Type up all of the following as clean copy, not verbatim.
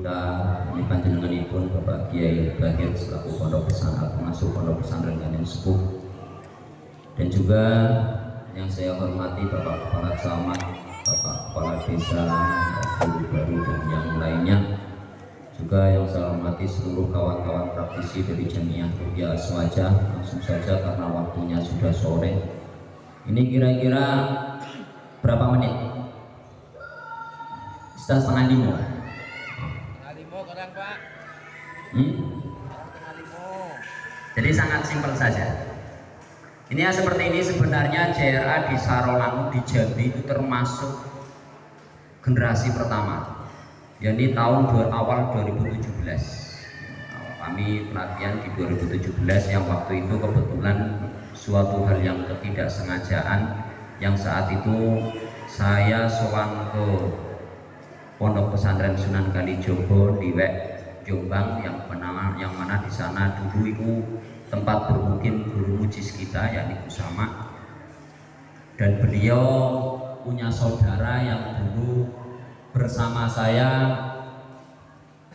kita ini panjenenganipun Bapak Kiai Bagir selaku pondok pesantren pengasuh pondok pesantren Kanjeng Sepuh, dan juga yang saya hormati Bapak Kepala Camat, Bapak Kepala Desa, Guru Baru dan yang lainnya. Juga yang saya hormati seluruh kawan-kawan praktisi dari Jamiah Ruqyah Aswaja. Langsung saja karena waktunya sudah sore. Ini kira-kira berapa menit? Sudah setengah lima. Setengah lima kadang Pak. Setengah lima. Jadi sangat simpel saja. Ini ya seperti ini, sebenarnya JRA di Sarolangu di Jambi itu termasuk generasi pertama, yakni tahun awal 2017. Kami pelatihan di 2017 yang waktu itu kebetulan suatu hal yang ketidaksengajaan, yang saat itu saya sowan ke Pondok Pesantren Sunan Kalijogo di Jombang yang mana di sana dulu itu tempat bermukim guru mujis kita yakni Kusama, dan beliau punya saudara yang dulu bersama saya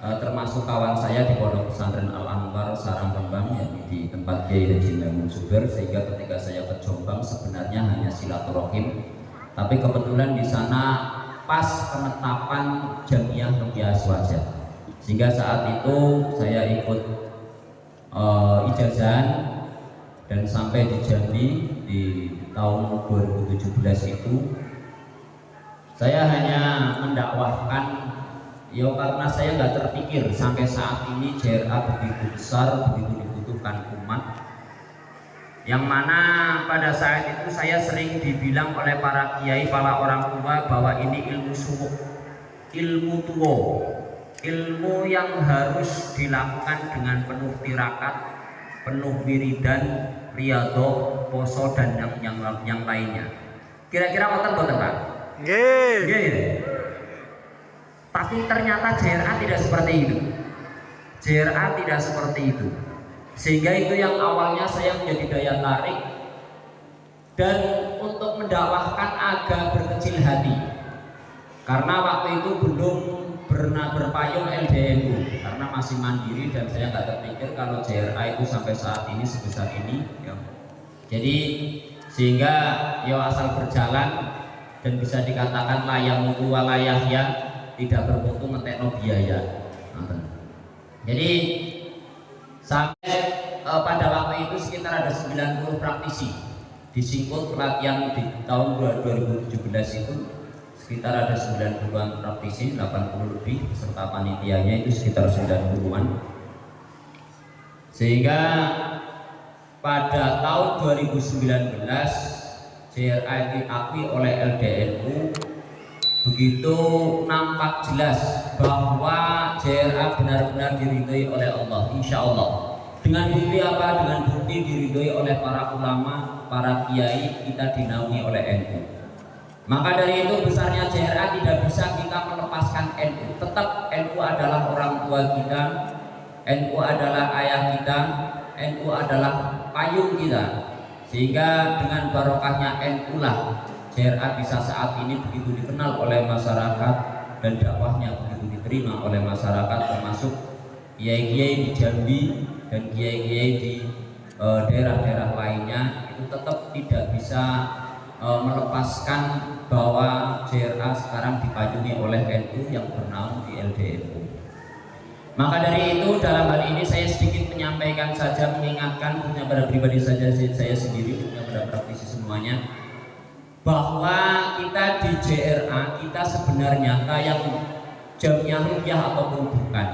termasuk kawan saya di Pondok Pesantren Al Anwar Sarangbembang yakni di tempat Kiai Haji Maimun Zubair, sehingga ketika saya ke Jombang sebenarnya hanya silaturahim, tapi kebetulan di sana pas penetapan Jamiah Ruqyah Aswaja, sehingga saat itu saya ikut ijazah dan sampai di Jambi di tahun 2017 itu saya hanya mendakwahkan ya karena saya nggak terpikir sampai saat ini JRA begitu besar, begitu dibutuhkan umat, yang mana pada saat itu saya sering dibilang oleh para kiai, para orang tua bahwa ini ilmu suwuk, ilmu tua, ilmu yang harus dilakukan dengan penuh tirakat, penuh wiridan, riyadhah, poso dan yang lainnya. Kira-kira mboten Pak? Nggih. Tapi ternyata JRA tidak seperti itu. JRA tidak seperti itu. Sehingga itu yang awalnya saya menjadi daya tarik dan untuk mendakwahkan agak berkecil hati. Karena waktu itu belum berpayung LDNU, karena masih mandiri dan saya nggak terpikir kalau JRA itu sampai saat ini sebesar ini ya. Jadi sehingga ya asal berjalan dan bisa dikatakan layang mutu walayahya, tidak bermutu ngetekno biaya. Jadi sampai pada waktu itu sekitar ada 90 praktisi disingkut pelatihan di tahun 2017 itu. Sekitar ada 90-an praktisi, 80 lebih serta panitianya itu sekitar 90-an. Sehingga pada tahun 2019 JRA diakui oleh LDNU, begitu nampak jelas bahwa JRA benar-benar diridhoi oleh Allah, insya Allah. Dengan bukti apa? Dengan bukti diridhoi oleh para ulama, para kiai, kita dinaungi oleh NU. Maka dari itu besarnya JRA tidak bisa kita melepaskan NU. Tetap NU adalah orang tua kita, NU adalah ayah kita, NU adalah payung kita. Sehingga dengan barokahnya NU lah JRA bisa saat ini begitu dikenal oleh masyarakat dan dakwahnya begitu diterima oleh masyarakat, termasuk kiai-kiai di Jambi dan kiai-kiai di daerah-daerah lainnya. Itu tetap tidak bisa melepaskan bahwa JRA sekarang dipayungi oleh NU yang bernaung di LDNU. Maka dari itu dalam hal ini saya sedikit menyampaikan saja, mengingatkan punya pada pribadi saja saya sendiri, punya pada praktisi semuanya, bahwa kita di JRA kita sebenarnya kayak Jamiah Ruqyah ataupun bukan,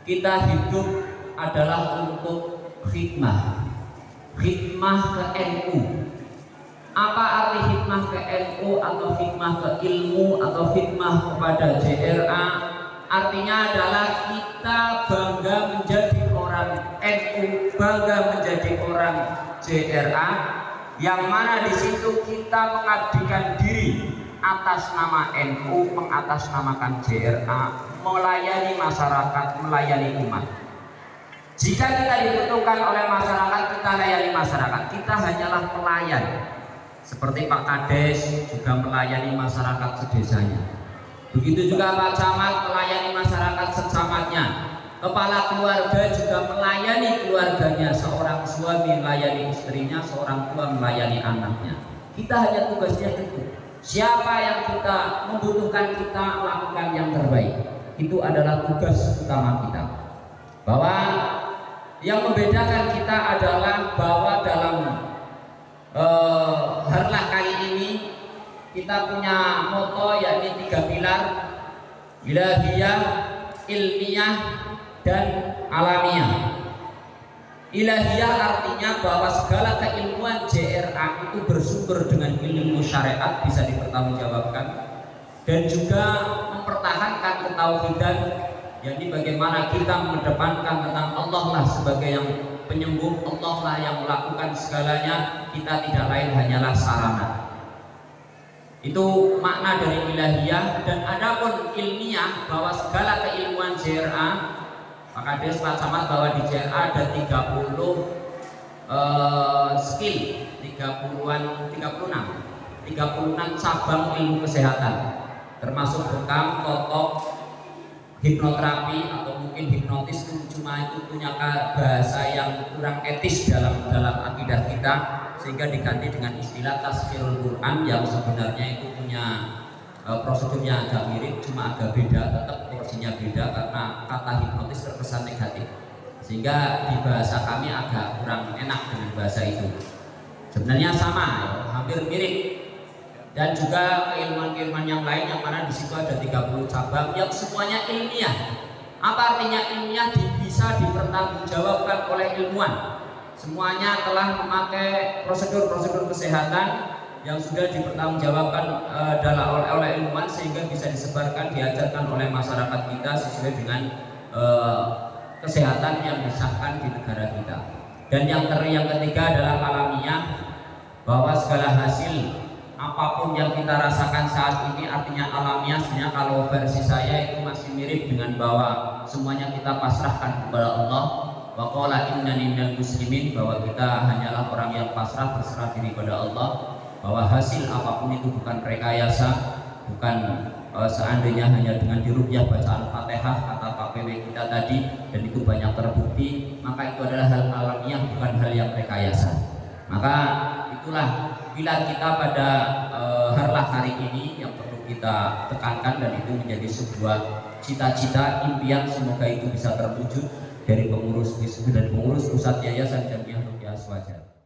kita hidup adalah untuk khidmah ke NU. Apa arti hikmah ke NU atau hikmah ke ilmu atau hikmah kepada JRA? Artinya adalah kita bangga menjadi orang NU, bangga menjadi orang JRA, yang mana di situ kita mengabdikan diri atas nama NU, mengatasnamakan JRA, melayani masyarakat, melayani umat. Jika kita dibutuhkan oleh masyarakat, kita layani masyarakat. Kita hanyalah pelayan. Seperti Pak Kades juga melayani masyarakat sedesanya. Begitu juga Pak Camat melayani masyarakat kepala keluarga juga melayani keluarganya, seorang suami melayani istrinya, seorang tua melayani anaknya. Kita hanya tugasnya itu. Siapa yang kita membutuhkan, kita lakukan yang terbaik. Itu adalah tugas utama kita. Bahwa yang membedakan kita adalah bahwa dalam harlah kali ini kita punya moto, yakni 3 pilar: ilahiyah, ilmiah, dan alamiah. Ilahiyah artinya bahwa segala keilmuan JRA itu bersumber dengan ilmu syariat, bisa dipertanggungjawabkan, dan juga mempertahankan ketauhidan, yakni bagaimana kita mengedepankan tentang Allah lah sebagai yang penyembuh, Allah lah yang melakukan segalanya, kita tidak lain hanyalah sarana. Itu makna dari ilahiyah. Dan adapun ilmiah, bahwa segala keilmuan JRA, maka dia sepakat bahwa di JRA ada 30 skill, 36 cabang ilmu kesehatan, termasuk bekam, totok, hipnoterapi, atau mungkin hipnotis. Cuma itu punya bahasa yang kurang etis dalam akidah kita, sehingga diganti dengan istilah tasfirul Quran, yang sebenarnya itu punya prosedurnya agak mirip, cuma agak beda, tetap porsinya beda karena kata hipnotis terkesan negatif, sehingga di bahasa kami agak kurang enak dengan bahasa itu. Sebenarnya sama, hampir mirip. Dan juga keilmuan-keilmuan yang lain, yang mana di situ ada 30 cabang yang semuanya ilmiah. Apa artinya ilmiah? Bisa dipertanggungjawabkan oleh ilmuwan. Semuanya telah memakai prosedur-prosedur kesehatan yang sudah dipertanggungjawabkan oleh ilmuwan, sehingga bisa disebarkan, diajarkan oleh masyarakat kita sesuai dengan kesehatan yang disahkan di negara kita. Dan yang ketiga adalah alamiah, bahwa segala hasil apapun yang kita rasakan saat ini artinya alamiah. Sebenarnya kalau versi saya itu masih mirip dengan bahwa semuanya kita pasrahkan kepada Allah. Wa qala innani minal muslimin, bahwa kita hanyalah orang yang pasrah, berserah diri pada Allah, bahwa hasil apapun itu bukan rekayasa, bukan seandainya hanya dengan diruqyah baca Al-Fatihah kata Pak PW kita tadi, dan itu banyak terbukti, maka itu adalah hal alamiah, bukan hal yang rekayasa. Maka itulah pilar kita pada harlah hari ini yang perlu kita tekankan, dan itu menjadi sebuah cita-cita, impian, semoga itu bisa terwujud dari pengurus pusat Yayasan Jamiah Ruqyah Aswaja.